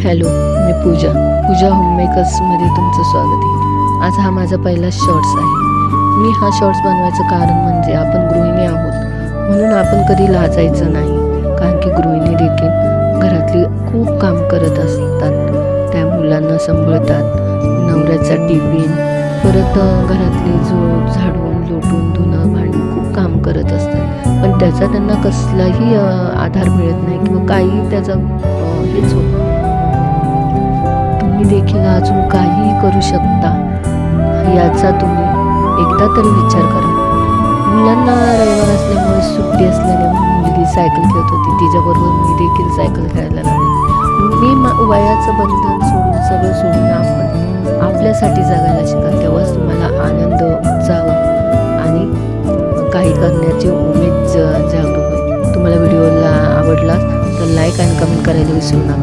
Hello, मी पूजा होममेकर्समध्ये तुमचं स्वागत आहे। आज हा माझा पहिला शॉर्ट्स आहे। मी हा शॉर्ट्स बनवायचं कारण म्हणजे आपण गृहिणी आहोत, म्हणून आपण कधी लाजायचं नाही। कारण की गृहिणी देखील घरातली खूप काम करत असतात, त्या मुलांना सांभाळतात, नवऱ्याचा टिफिन, परत घरातली झाडून लोटून धुणं भांडी खूप काम करत असतात, पण त्याचा त्यांना कसलाही आधार मिळत नाही किंवा काही त्याचा हेच होत। तुम्ही देखील अजून काहीही करू शकता, याचा तुम्ही एकदा तरी विचार करा। मुलांना रविवार असल्यामुळे सुट्टी असल्याने मुलगी सायकल खेळत होती, तिच्याबरोबर मी देखील सायकल खेळायला लागले। मी वयाचं बंधन सोडून सगळं सोडून आपण आपल्यासाठी जगायला शिका, तेव्हाच तुम्हाला आनंद, उत्साह आणि काही करण्याची उमेद जागरूक होईल। तुम्हाला व्हिडिओला आवडला तर लाईक आणि कमेंट करायला विसरू नका।